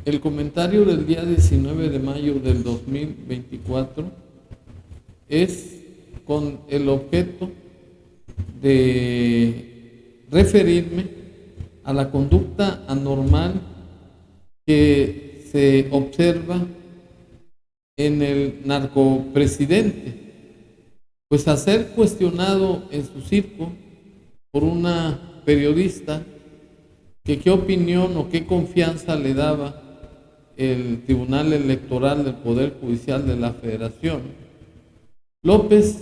El comentario del día 19 de mayo del 2024 es con el objeto de referirme a la conducta anormal que se observa en el narcopresidente, pues a ser cuestionado en su circo por una periodista que qué opinión o qué confianza le daba el Tribunal Electoral del Poder Judicial de la Federación, López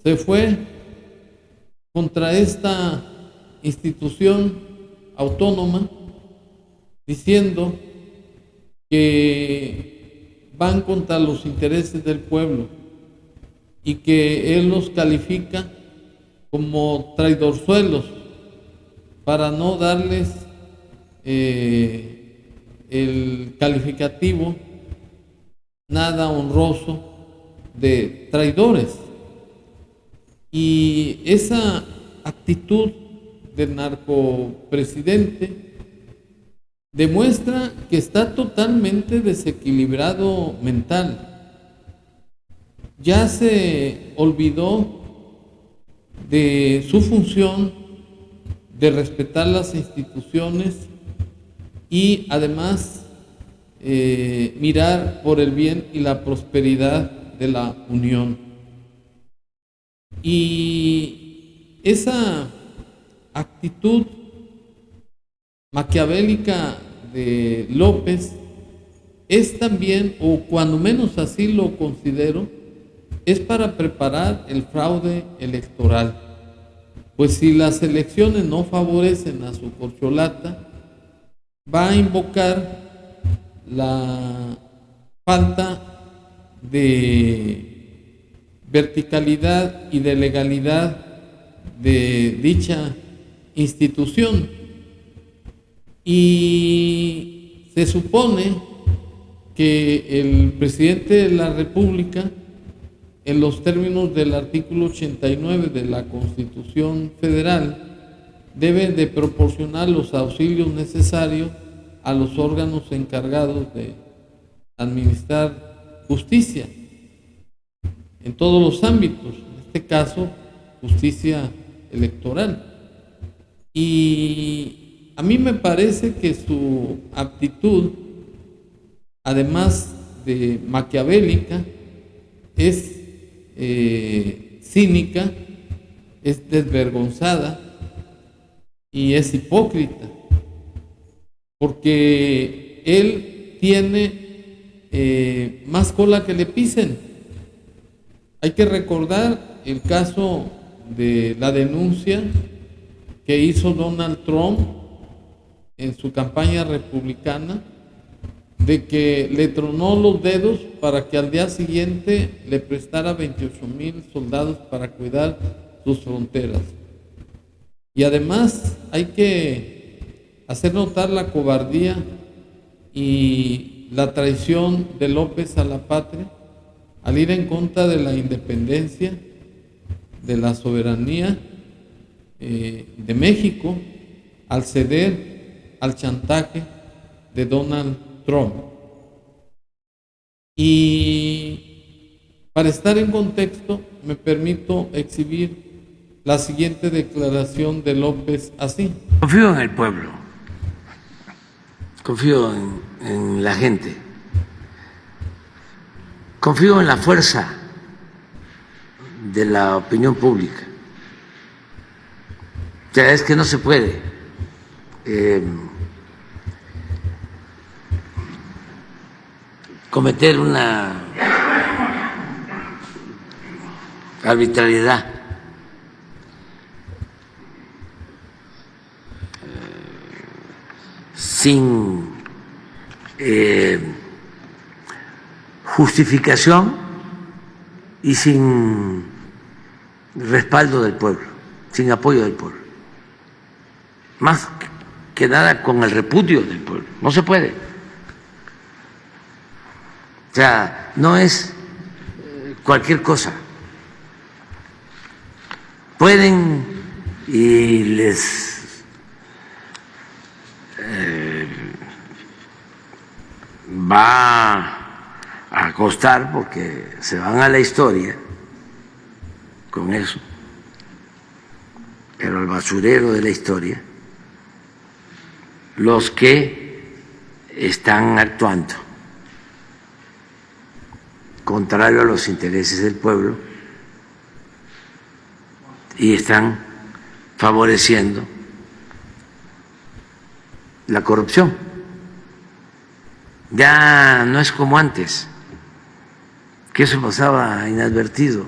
se fue contra esta institución autónoma diciendo que van contra los intereses del pueblo y que él los califica como traidorzuelos para no darles el calificativo nada honroso de traidores. Y esa actitud del narcopresidente demuestra que está totalmente desequilibrado mental. Ya se olvidó de su función de respetar las instituciones y además mirar por el bien y la prosperidad de la Unión. Y esa actitud maquiavélica de López es también, o cuando menos así lo considero, es para preparar el fraude electoral. Pues si las elecciones no favorecen a su corcholata, va a invocar la falta de verticalidad y de legalidad de dicha institución. Y se supone que el presidente de la República, en los términos del artículo 89 de la Constitución Federal, debe de proporcionar los auxilios necesarios a los órganos encargados de administrar justicia en todos los ámbitos, en este caso, justicia electoral. Y a mí me parece que su actitud, además de maquiavélica, es cínica, es desvergonzada y es hipócrita, porque él tiene más cola que le pisen. Hay que recordar el caso de la denuncia que hizo Donald Trump en su campaña republicana, de que le tronó los dedos para que al día siguiente le prestara 28,000 soldados para cuidar sus fronteras. Y además hay que hacer notar la cobardía y la traición de López a la patria al ir en contra de la independencia, de la soberanía de México, al ceder al chantaje de Donald Trump. Y para estar en contexto, me permito exhibir la siguiente declaración de López así. Confío en el pueblo, confío en la gente, confío en la fuerza de la opinión pública. O sea, es que no se puede cometer una arbitrariedad sin justificación y sin respaldo del pueblo, sin apoyo del pueblo. Más que nada con el repudio del pueblo. No se puede. O sea, no es cualquier cosa. Pueden y les va a costar porque se van a la historia con eso, pero al basurero de la historia, los que están actuando contrario a los intereses del pueblo y están favoreciendo la corrupción. Ya no es como antes, que eso pasaba inadvertido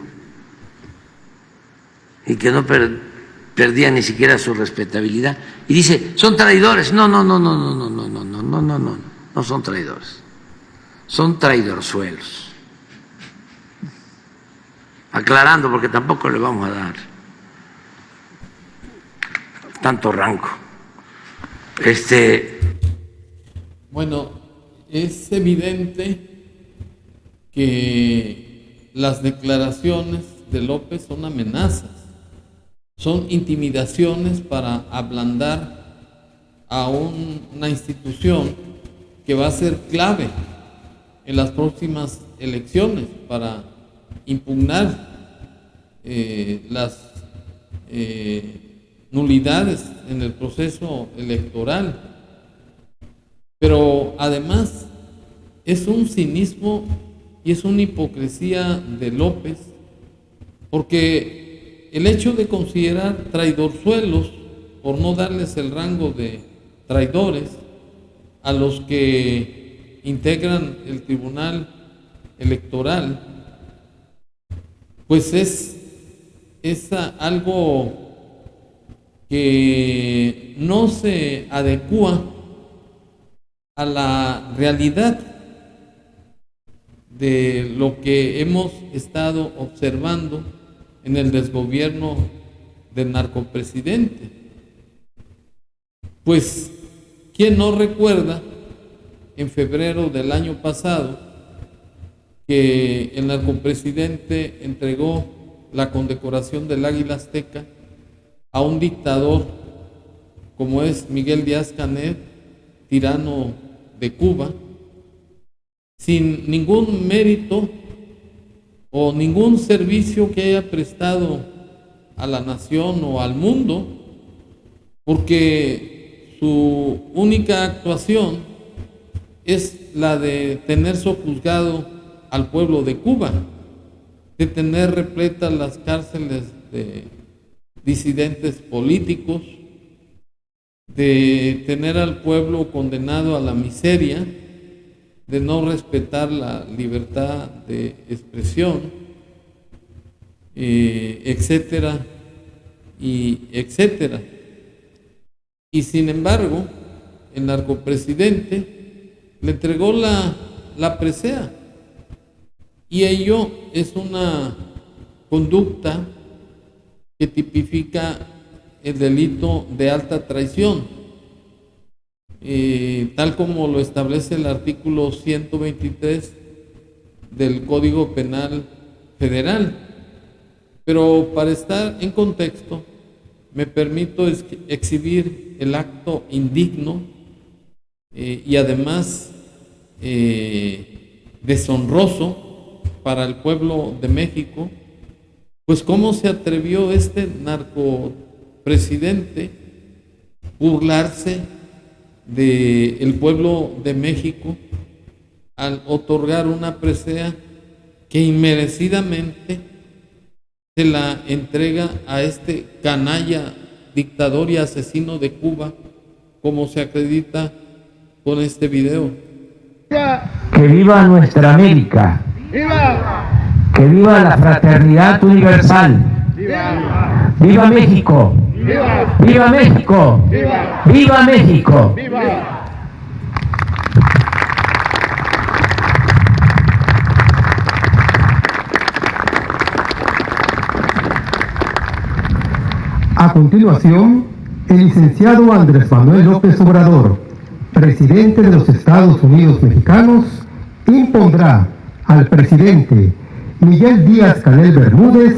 y que no perdía ni siquiera su respetabilidad. Y dice, son traidores. No son traidores, son traidorzuelos. Aclarando, porque tampoco le vamos a dar tanto rango. Bueno, es evidente que las declaraciones de López son amenazas, son intimidaciones para ablandar a una institución que va a ser clave en las próximas elecciones para impugnar las nulidades en el proceso electoral. Pero además es un cinismo y es una hipocresía de López, porque el hecho de considerar traidorzuelos, por no darles el rango de traidores, a los que integran el Tribunal Electoral, pues es algo que no se adecúa a la realidad de lo que hemos estado observando en el desgobierno del narcopresidente. Pues, ¿quién no recuerda en febrero del año pasado que el narcopresidente entregó la condecoración del Águila Azteca a un dictador como es Miguel Díaz-Canel, tirano de Cuba, sin ningún mérito o ningún servicio que haya prestado a la nación o al mundo, porque su única actuación es la de tener sojuzgado al pueblo de Cuba, de tener repletas las cárceles de disidentes políticos, de tener al pueblo condenado a la miseria, de no respetar la libertad de expresión, etcétera, y etcétera. Y sin embargo, el narcopresidente le entregó la presea, y ello es una conducta que tipifica el delito de alta traición, tal como lo establece el artículo 123 del Código Penal Federal. Pero para estar en contexto, me permito exhibir el acto indigno y además deshonroso para el pueblo de México, pues cómo se atrevió este narcopresidente burlarse del pueblo de México al otorgar una presea que inmerecidamente se la entrega a este canalla, dictador y asesino de Cuba, como se acredita con este video. Que viva nuestra América. ¡Viva! Que viva la fraternidad universal. ¡Viva! ¡Viva México! ¡Viva! ¡Viva México! ¡Viva! ¡Viva México! ¡Viva! A continuación, el licenciado Andrés Manuel López Obrador, presidente de los Estados Unidos Mexicanos, impondrá al presidente Miguel Díaz-Canel Bermúdez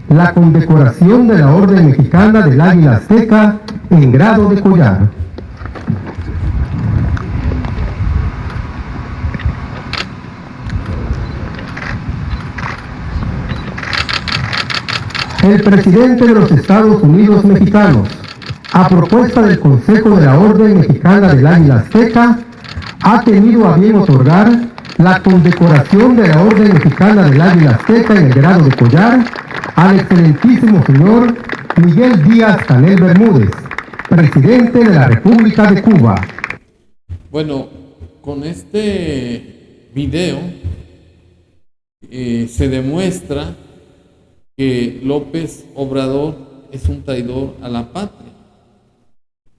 la condecoración de la Orden Mexicana del Águila Azteca en grado de collar. El presidente de los Estados Unidos Mexicanos, a propuesta del Consejo de la Orden Mexicana del Águila Azteca, ha tenido a bien otorgar la condecoración de la Orden Mexicana del Águila Azteca en el grado de collar al excelentísimo señor Miguel Díaz-Canel Bermúdez, presidente de la República de Cuba. Bueno, con este video se demuestra que López Obrador es un traidor a la patria.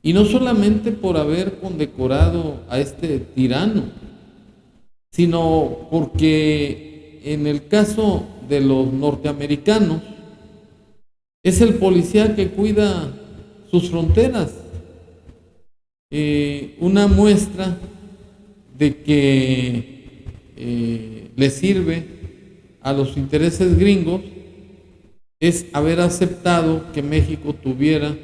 Y no solamente por haber condecorado a este tirano, sino porque en el caso de los norteamericanos es el policía que cuida sus fronteras. Una muestra de que le sirve a los intereses gringos es haber aceptado que México tuviera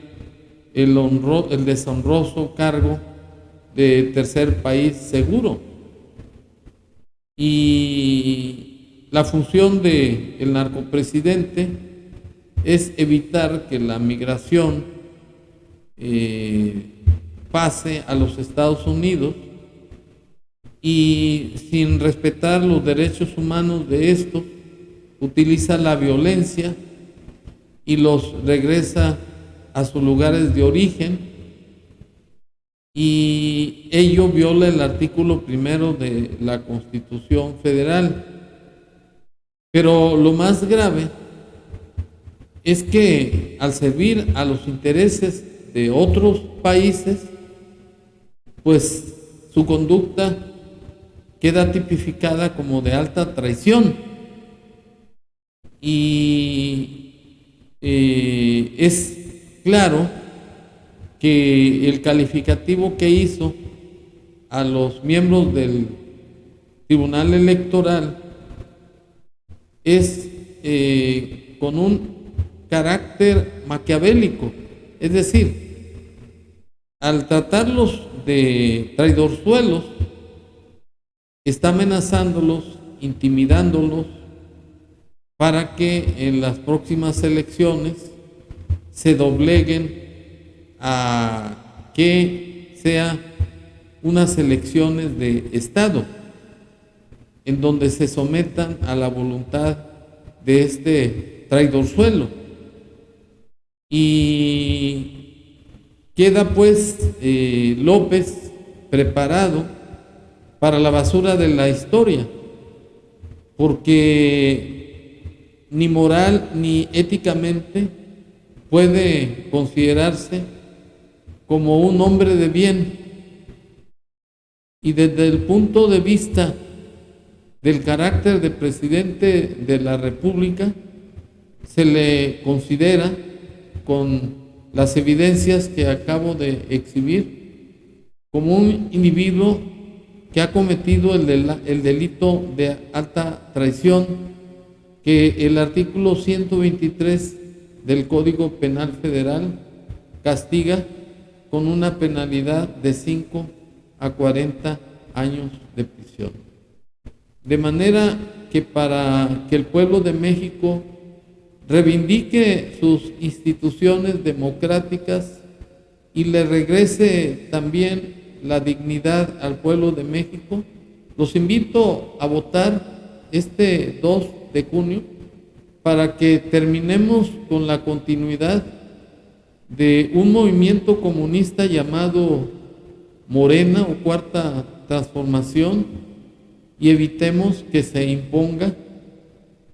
el deshonroso cargo de tercer país seguro. Y la función del narcopresidente es evitar que la migración pase a los Estados Unidos y, sin respetar los derechos humanos de estos, utiliza la violencia y los regresa a sus lugares de origen, y ello viola el artículo 1 de la Constitución Federal. Pero lo más grave es que al servir a los intereses de otros países, pues su conducta queda tipificada como de alta traición. Y es claro que el calificativo que hizo a los miembros del Tribunal Electoral es con un carácter maquiavélico, es decir, al tratarlos de traidorzuelos, está amenazándolos, intimidándolos, para que en las próximas elecciones se dobleguen a que sea unas elecciones de Estado, en donde se sometan a la voluntad de este traidorzuelo. Y queda pues López preparado para la basura de la historia, porque ni moral ni éticamente puede considerarse como un hombre de bien. Y desde el punto de vista del carácter de presidente de la República, se le considera, con las evidencias que acabo de exhibir, como un individuo que ha cometido el delito de alta traición, que el artículo 123 del Código Penal Federal castiga con una penalidad de 5 a 40 años de prisión. De manera que para que el pueblo de México reivindique sus instituciones democráticas y le regrese también la dignidad al pueblo de México, los invito a votar este 2 de junio para que terminemos con la continuidad de un movimiento comunista llamado Morena o Cuarta Transformación, y evitemos que se imponga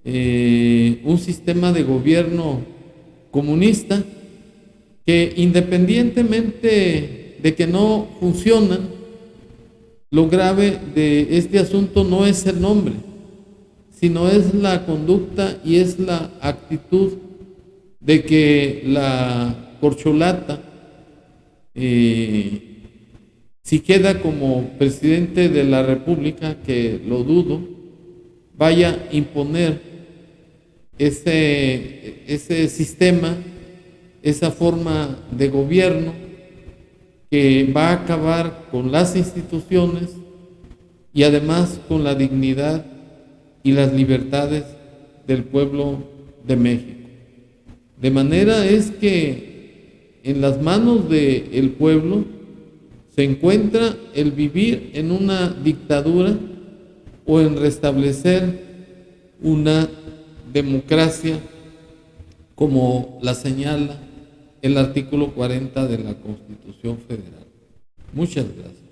un sistema de gobierno comunista que, independientemente de que no funcionan, lo grave de este asunto no es el nombre, sino es la conducta y es la actitud de que la corcholata, si queda como presidente de la República, que lo dudo, vaya a imponer ese sistema, esa forma de gobierno que va a acabar con las instituciones y además con la dignidad y las libertades del pueblo de México. De manera es que en las manos del pueblo se encuentra el vivir en una dictadura o en restablecer una democracia como la señala el artículo 40 de la Constitución Federal. Muchas gracias.